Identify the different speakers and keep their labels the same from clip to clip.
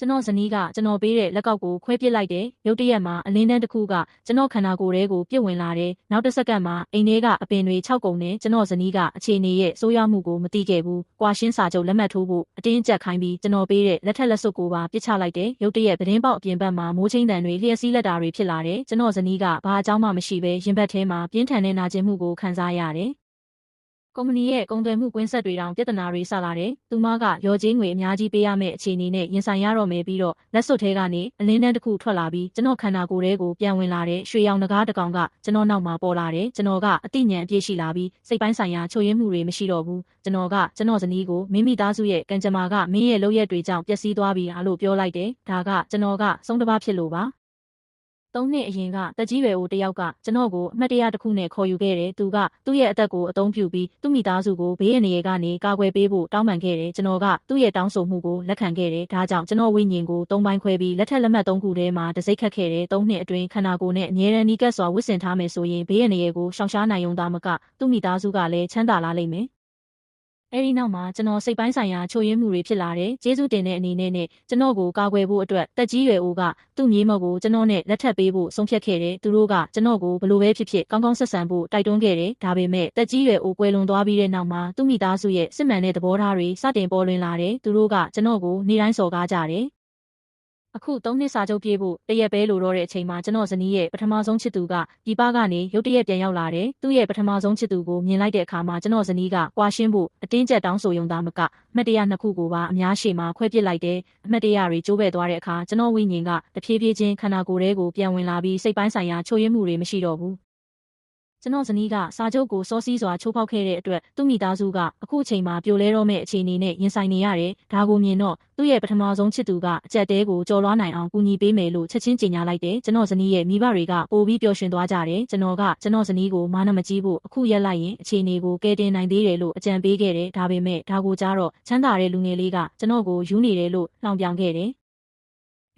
Speaker 1: ကျွန်တော်ဇနီးကကျွန်တော်ပေးတဲ့လက်ကောက်ကိုခွဲပစ်လိုက်တယ်။ရုတ်တရက်မှာအလင်းတန်းတစ်ခုကကျွန်တော်ခန္ဓာကိုယ်ထဲကိုပြစ်ဝင်လာတယ်။နောက်တစ်စက္ကန့်မှာအိမ်ထဲကအပင်တွေခြောက်ကုန်နဲ့ကျွန်တော်ဇနီးကအခြေအနေရဲ့ဆိုးရွားမှုကိုမသိခဲ့ဘူး။ကွာရှင်းစာချုပ်လက်မှတ်ထိုးဖို့အတင်းကျပ်ခိုင်းပြီးကျွန်တော်ပေးတဲ့လက်ထက်လက်စွပ်ကိုပါပစ်ချလိုက်တယ်။ရုတ်တရက်သတင်းပေါက်အပြင်ဘက်မှာမိုးချင်းတန်တွေလျှက်စီးလက်တာတွေဖြစ်လာတယ်။ကျွန်တော်ဇနီးကဘာအကြောင်းမှမရှိဘဲရင်ဘတ်ထဲမှာပြင်းထန်တဲ့နာကျင်မှုကိုခံစားရတယ်။ကုမ္ပဏီရဲ့ကုန်သွယ်မှုကွင်းဆက်တွေတောင်ပြဿနာတွေစလာတယ်။သူမကရော်ကြေးငွေအများကြီးပေးရမယ့်အခြေအနေနဲ့ရင်ဆိုင်ရတော့မယ်ပြီးတော့လက်စွပ်ထဲကနေအလင်းတန်းတစ်ခုထွက်လာပြီးကျွန်တော်ခန္ဓာကိုယ်ထဲကိုပြန်ဝင်လာတဲ့ရွှေရောင်နဂါးတစ်ကောင်ကကျွန်တော်နောက်မှာပေါ်လာတယ်။ကျွန်တော်ကအသိဉာဏ်အပြည့်ရှိလာပြီးစိတ်ပိုင်းဆိုင်ရာချို့ယွင်းမှုတွေမရှိတော့ဘူး။ကျွန်တော်ဇနီးကိုမိသားစုရဲ့ကံကြမ္မာကမင်းရဲ့လုပ်ရက်တွေကြောင့်ပျက်စီးသွားပြီလို့ပြောလိုက်တယ်။ဒါကကျွန်တော်ကဆုံးတစ်ပါးဖြစ်လို့ပါ။3 နှစ်အရင်ကတက်ကြီးရွယ်အိုတယောက်ကကျွန်တော်ကိုအမှတ်တရတစ်ခုနဲ့ခေါ်ယူခဲ့တယ်။သူကသူ့ရဲ့အသက်ကိုအသုံးပြုပြီးသူ့မိသားစုကိုဘေးအန္တရာယ်ကနေကာကွယ်ပေးဖို့တောင်းပန်ခဲ့တယ်။ကျွန်တော်ကသူ့ရဲ့တောင်းဆိုမှုကိုလက်ခံခဲ့တယ်။ဒါကြောင့်ကျွန်တော်ဝိညာဉ်ကို3 ပိုင်းခွဲပြီးလက်ထက်လက်မှတ်3 ခုထဲမှာတစိမ့်ခတ်ခဲ့တယ်။3 နှစ်အတွင်းခန္ဓာကိုယ်နဲ့အမြဲတမ်းနီးကပ်စွာဝတ်ဆင်ထားမယ်ဆိုရင်ဘေးအန္တရာယ်ကိုရှောင်ရှားနိုင်ုံသာမကသူ့မိသားစုကလည်းချမ်းသာလာလိမ့်မယ်။အဲဒီနောက်မှာကျွန်တော်စိတ်ပိုင်းဆိုင်ရာချို့ယွင်းမှုတွေဖြစ်လာတယ်။ကျေးဇူးတင်တဲ့အနေနဲ့ကျွန်တော်ကိုကာကွယ်ဖို့အတွက်တက်ကြီးရွယ်အိုကသူ့မြေးမကိုကျွန်တော်နဲ့လက်ထပ်ပေးဖို့ဆုံးဖြတ်ခဲ့တယ်။သူတို့ကကျွန်တော်ကိုဘလို့ပဲဖြစ်ဖြစ်ကောင်းကောင်းဆက်ဆံဖို့တိုက်တွန်းခဲ့တယ်။ဒါပေမဲ့တက်ကြီးရွယ်အိုကွယ်လွန်သွားပြီးတဲ့နောက်မှာသူ့မိသားစုရဲ့စစ်မှန်တဲ့သဘောထားတွေစတင်ပေါ်လွင်လာတယ်။သူတို့ကကျွန်တော်ကိုနေ့တိုင်းစော်ကားကြတယ်။အခု3 နှစ်စာချုပ်ပြေးဖို့တရက်ပဲလိုတော့တဲ့အချိန်မှာကျွန်တော်ဇနီးရဲ့ပထမဆုံးချစ်သူကဒီပကနေရုတ်တရက်ပြန်ရောက်လာတယ်။သူ့ရဲ့ပထမဆုံးချစ်သူကိုမြင်လိုက်တဲ့အခါမှာကျွန်တော်ဇနီးကကွာရှင်းဖို့အတင်းကျပ်တောင်းဆိုရုံသာမကအမှတ်တရ2 ခုကိုပါအများရှေ့မှာခွဲပစ်လိုက်တယ်။အမှတ်တရတွေကျိုးပဲ့သွားတဲ့အခါကျွန်တော်ဝိညာဉ်ကတဖြည်းဖြည်းချင်းခန္ဓာကိုယ်ထဲကိုပြန်ဝင်လာပြီးစိတ်ပိုင်းဆိုင်ရာချို့ယွင်းမှုတွေမရှိတော့ဘူး။ကျွန်တော်ဇနီးကစာချုပ်ကိုစောစီးစွာချိုးဖောက်ခဲ့တဲ့အတွက်သူ့မိသားစုကအခုအချိန်မှာပြိုလဲတော့မဲ့အခြေအနေနဲ့ရင်ဆိုင်နေရတယ်။ဒါကိုမြင်တော့သူ့ရဲ့ပထမဆုံးချစ်သူကအကြက်တဲကိုကြော်လွှားနိုင်အောင်ကူညီပေးမယ်လို့ချက်ချင်းကြေညာလိုက်တယ်။ကျွန်တော်ဇနီးရဲ့မိဘတွေကပိုပြီးပျော်ရွှင်သွားကြတယ်။ကျွန်တော်ဇနီးကိုမာနမကြီးဖို့အခုရက်လိုက်ရင်အခြေအနေကိုကဲတင်နိုင်သေးတယ်လို့အကြံပေးခဲ့တယ်။ဒါပေမဲ့ဒါကိုကြားတော့ချမ်းသာတဲ့လူငယ်လေးကကျွန်တော်ကိုယူနေတယ်လို့လှောင်ပြောင်ခဲ့တယ်။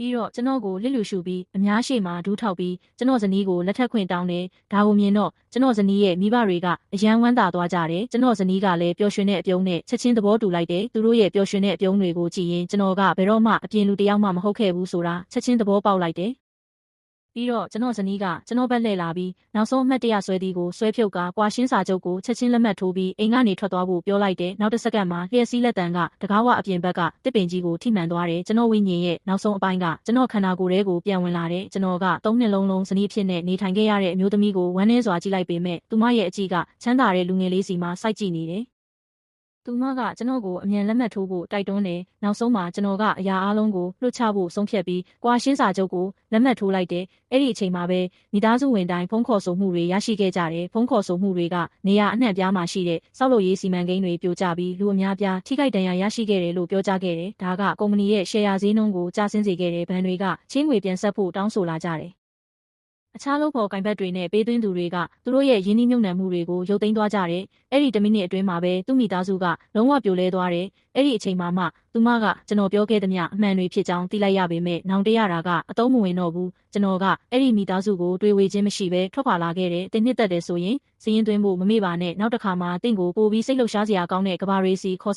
Speaker 1: ပြီးတော့ကျွန်တော်ကိုလစ်လူရှုပြီးအများရှေ့မှာဒူးထောက်ပြီးကျွန်တော်ဇနီးကိုလက်ထပ်ခွင့်တောင်းတယ်။ဒါကိုမြင်တော့ကျွန်တော်ဇနီးရဲ့မိဘတွေကအယံဝမ်းသာသွားကြတယ်။ကျွန်တော်ဇနီးကလည်းပျော်ရွှင်တဲ့အပြုံးနဲ့ချက်ချင်းသဘောတူလိုက်တယ်။သူတို့ရဲ့ပျော်ရွှင်တဲ့အပြုံးတွေကိုကြည့်ရင်ကျွန်တော်ကဘယ်တော့မှအပြင်လူတစ်ယောက်မှမဟုတ်ခဲ့ဘူးဆိုတာချက်ချင်းသဘောပေါက်လိုက်တယ်။ပြီးတော့ကျွန်တော်ဇနီးကကျွန်တော်ဘက်လှည့်လာပြီးနောက်ဆုံးအမှတ်တရဆွဲသည်ကိုဆွဲဖြုတ်ကကွာရှင်းစာချုပ်ကိုချက်ချင်းလက်မှတ်ထိုးပြီးအိမ်ကနေထွက်သွားဖို့ပြောလိုက်တယ်။နောက်တစ်စက္ကန့်မှာလျှက်စီးလက်တံကတကားဝအပြင်ဘက်ကတစ်ပင်ကြီးကိုထိမှန်သွားတယ်။ကျွန်တော်ဝိညာဉ်ရဲ့နောက်ဆုံးအပိုင်းကကျွန်တော်ခန္ဓာကိုယ်ထဲကိုပြန်ဝင်လာတယ်။ကျွန်တော်က3 နှစ်လုံးဇနီးဖြစ်နေနေထိုင်ခဲ့ရတဲ့အမျိုးသမီးကိုဝမ်းနည်းစွာကြည့်လိုက်ပေမဲ့သူမရဲ့အကြည့်ကချမ်းသာတဲ့လူငယ်လေးစီမှာစိုက်ကြည့်နေတယ်။သူမကကျွန်တော်ကိုအမြန်လက်မှတ်ထိုးဖို့တိုက်တွန်းတယ်။နောက်ဆုံးမှာကျွန်တော်ကအရာအလုံးကိုလွှတ်ချဖို့ဆုံးဖြတ်ပြီးကွာရှင်းစာချုပ်ကိုလက်မှတ်ထိုးလိုက်တယ်။အဲ့ဒီအချိန်မှာပဲမိသားစုဝင်တိုင်းဖုန်းခေါ်ဆိုမှုတွေရရှိခဲ့ကြတယ်။ဖုန်းခေါ်ဆိုမှုတွေကနေရာအနှံ့ပြားမှာရှိတဲ့စောက်လုပ်ရေးစီမံကိန်းတွေပြိုကျပြီးလူအများပြားထိခိုက်ဒဏ်ရာရရှိခဲ့တယ်လို့ပြောကြားခဲ့တယ်။ဒါကကုမ္ပဏီရဲ့ရှယ်ယာဈေးနှုန်းကိုကျဆင်းစေခဲ့တဲ့ဘဏ်တွေကချင်းငွေပြန်ဆက်ဖို့တောင်းဆိုလာကြတယ်။အခြားလုပ်ဖော်ကိုင်ဘက်တွေနဲ့ပေးသွင်းသူတွေကသူတို့ရဲ့ရင်းနှီးမြှုပ်နှံမှုတွေကိုရုပ်သိမ်းသွားကြတယ်။အဲ့ဒီ1 မိနစ်အတွင်းမှာပဲသူ့မိသားစုကလုံးဝပြိုလဲသွားတယ်။အဲ့ဒီအချိန်မှာမှသူမကကျွန်တော်ပြောခဲ့သမျှအမှန်တွေဖြစ်ကြောင်းသိလိုက်ရပေမဲ့နောင်တရတာကအသုံးမဝင်တော့ဘူး။ကျွန်တော်ကအဲ့ဒီမိသားစုကိုတွေးဝေခြင်းမရှိဘဲထွက်ခွာလာခဲ့တယ်။တင်နှစ်သက်တယ်ဆိုရင်စီးရင်သွင်းဖို့မမေ့ပါနဲ့နောက်တစ်ခါမှတင့်ကိုပိုပြီးစိတ်လှုပ်ရှားစရာကောင်းတဲ့ကဘာရေးစီခေါ်